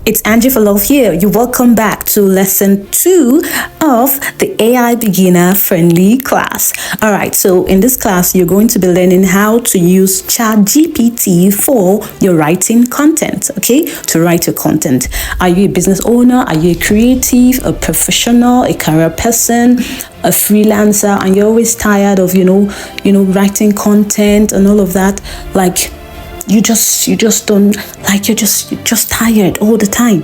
It's Angie for Love here. You welcome back to lesson 2 of the AI beginner friendly class. All right, so in this class, you're going to be learning how to use ChatGPT for your writing content, okay? To write your content. Are you a business owner? Are you a creative, a professional, a career person, a freelancer, and you're always tired of, writing content and all of that? Like, you just don't like, you're just tired all the time.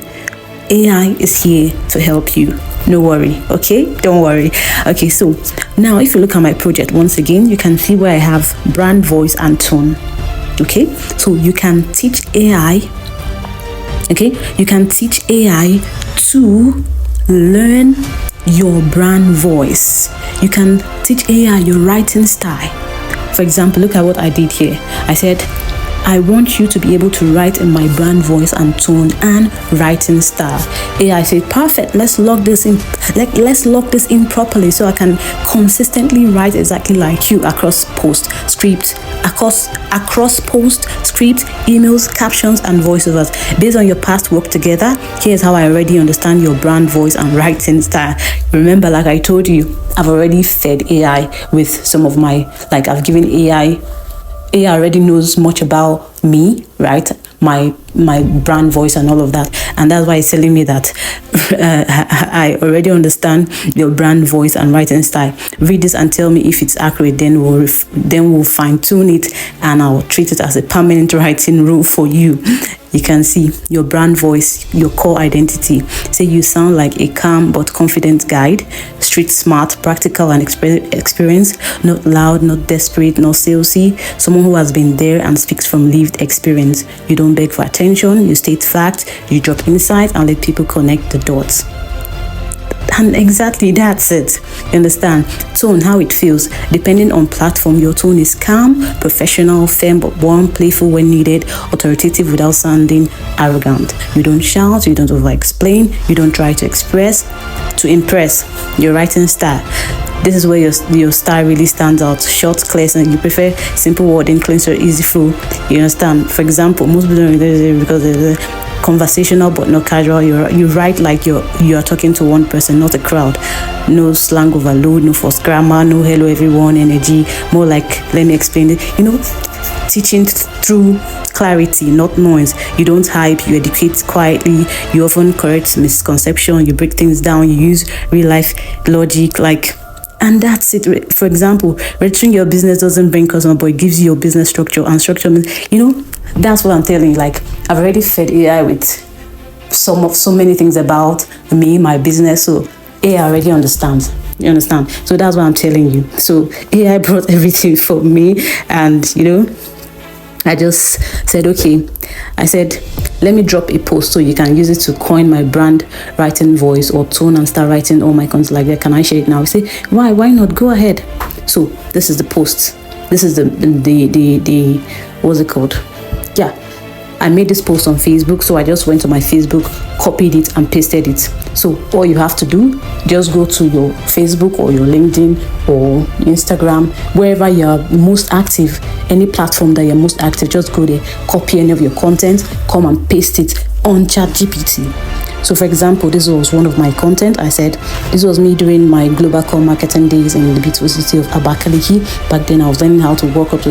AI is here to help you. No worry, okay? Don't worry. Okay, so now if you look at my project once again, you can see where I have brand, voice, and tone. Okay, so you can teach AI. Okay, you can teach AI to learn your brand voice. You can teach AI your writing style. For example, look at what I did here. I said, I want you to be able to write in my brand voice and tone and writing style. AI said, perfect, let's lock this in. Let's lock this in properly so I can consistently write exactly like you across post, script, across post, script, emails, captions, and voiceovers. Based on your past work together, here's how I already understand your brand voice and writing style. Remember, like I told you, I've already fed AI with some of my, I've given AI already knows much about me, right? My brand voice and all of that, and that's why it's telling me that I already understand your brand voice and writing style. Read this and tell me if it's accurate. Then we'll fine tune it, and I'll treat it as a permanent writing rule for you. You can see your brand voice, your core identity. Say you sound like a calm but confident guide, street smart, practical and experienced, not loud, not desperate, not salesy, someone who has been there and speaks from lived experience. You don't beg for attention, you state facts, you drop insight and let people connect the dots. And exactly that's it. You understand? Tone, how it feels. Depending on platform, your tone is calm, professional, firm but warm, playful when needed, authoritative without sounding arrogant. You don't shout, you don't over-explain, you don't try to impress. Your writing style. This is where your style really stands out. Short, clear, and you prefer simple wording, clean, so easy flow. You understand? For example, most people don't read it because they're conversational but not casual. You write like you're talking to one person, not a crowd. No slang overload, no forced grammar, no hello everyone energy. More like, let me explain it. Teaching through clarity, not noise. You don't hype, you educate quietly, you often correct misconception, you break things down, you use real life logic, and that's it. For example, registering your business doesn't bring customer, but it gives you your business structure, and structure means, that's what I'm telling you. I've already fed AI with so many things about me, my business, so AI already understands. You understand? So that's what I'm telling you. So AI brought everything for me, and I just said, okay. I said, let me drop a post so you can use it to coin my brand writing voice or tone and start writing all my content like that. Can I share it now? I say, why not? Go ahead. So this is the post. This is the what's it called? Yeah, I made this post on Facebook, so I just went to my Facebook, copied it and pasted it. So all you have to do, just go to your Facebook or your LinkedIn or Instagram, wherever you're most active, any platform that you're most active, just go there, copy any of your content, come and paste it on ChatGPT. So for example, this was one of my content. I said, this was me doing my global core marketing days in the beautiful city of Abakaliki. Back then I was learning how to work up to,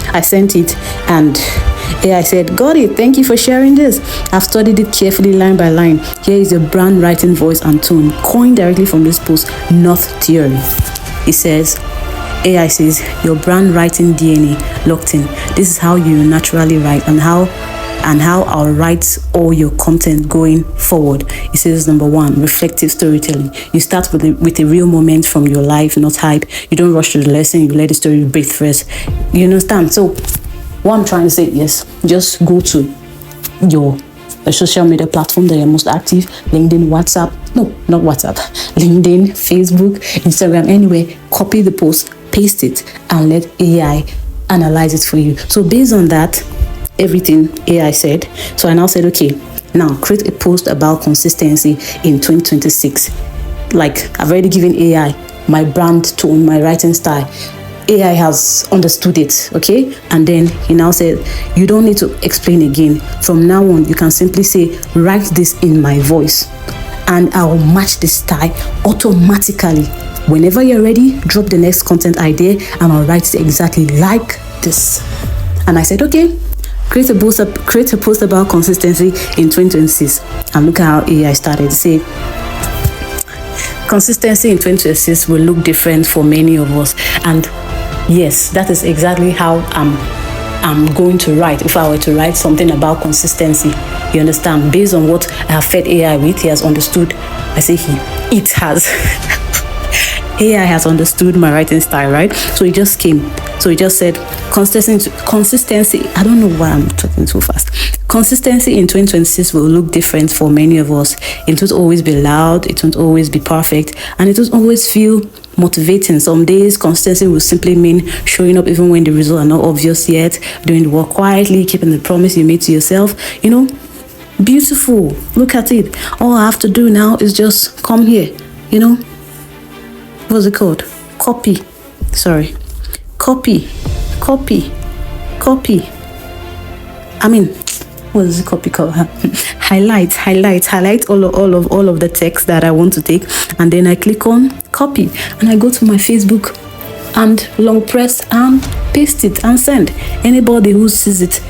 I sent it and AI said, got it, thank you for sharing this. I've studied it carefully line by line. Here is your brand writing voice and tone, coined directly from this post, not theory. It says, AI says, your brand writing DNA locked in. This is how you naturally write and how I'll write all your content going forward. It says, number 1, reflective storytelling. You start with a real moment from your life, not hype. You don't rush to the lesson, you let the story breathe first. You understand? So what I'm trying to say is, just go to your social media platform that you're most active, LinkedIn, WhatsApp, no, not WhatsApp, LinkedIn, Facebook, Instagram, anywhere, copy the post, paste it, and let AI analyze it for you. So based on that, everything AI said, so I now said, okay, now create a post about consistency in 2026. I've already given AI my brand tone, my writing style. AI has understood it, okay? And then he now said, you don't need to explain again. From now on, you can simply say, write this in my voice, and I'll match the style automatically. Whenever you're ready, drop the next content idea, and I'll write it exactly like this. And I said, okay, create a post about consistency in 2026. And look at how AI started to say, consistency in 2026 will look different for many of us. And yes, that is exactly how I'm going to write. If I were to write something about consistency, you understand, based on what I have fed AI with, he has understood. I say it has. AI has understood my writing style, right? So it just came. So it just said, consistency. I don't know why I'm talking too fast. Consistency in 2026 will look different for many of us. It won't always be loud. It won't always be perfect. And it won't always feel motivating. Some days, consistency will simply mean showing up even when the results are not obvious yet, doing the work quietly, keeping the promise you made to yourself. You know, beautiful. Look at it. All I have to do now is just come here, you know. What's it called? Copy. I mean, what is the copy called? highlight all of the text that I want to take, and then I click on copy, and I go to my Facebook and long press and paste it and send. Anybody who sees it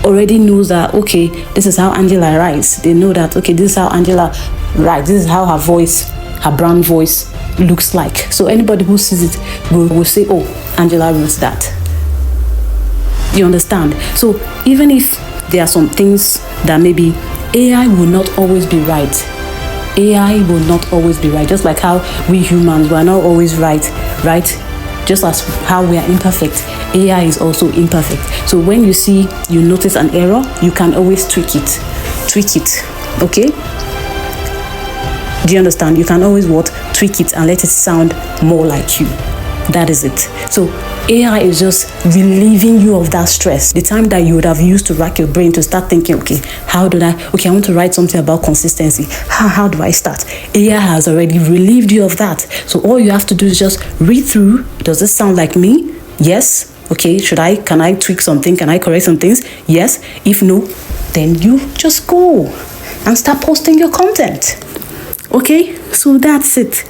already knows that, okay, this is how Angela writes. They know that, okay, this is how Angela writes. This is how her voice, her brand voice looks like. So anybody who sees it will say, oh, Angela wrote that. You understand? So even if there are some things that maybe AI will not always be right. AI will not always be right. Just like how we humans, we are not always right? Just as how we are imperfect, AI is also imperfect. So when you notice an error, you can always tweak it, okay? Do you understand? You can always tweak it and let it sound more like you. That is it. So AI is just relieving you of that stress. The time that you would have used to rack your brain to start thinking, okay, I want to write something about consistency. How do I start? AI has already relieved you of that. So all you have to do is just read through. Does this sound like me? Yes. Okay, can I tweak something? Can I correct some things? Yes. If no, then you just go and start posting your content. Okay, so that's it.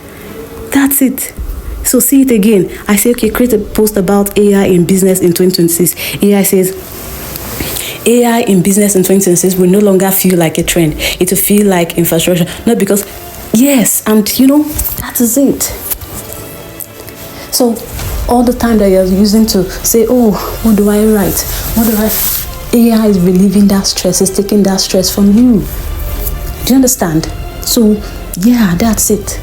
So see it again. I say, okay, create a post about AI in business in 2026. AI says, AI in business in 2026 will no longer feel like a trend. It will feel like infrastructure. Not because, yes, and that is it. So all the time that you're using to say, oh, what do I write? AI is relieving that stress. It's taking that stress from you. Do you understand? So yeah, that's it.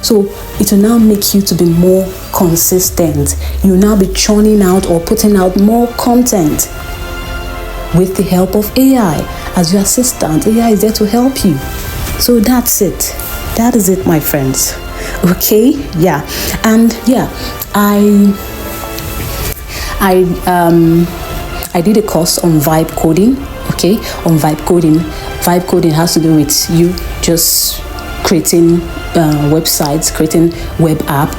So it will now make you to be more consistent. You'll now be churning out or putting out more content with the help of AI as your assistant. AI is there to help you. So that's it. That is it, my friends. Okay, yeah. And yeah, I did a course on vibe coding. Okay, on vibe coding. Vibe coding has to do with you just creating websites, creating web app.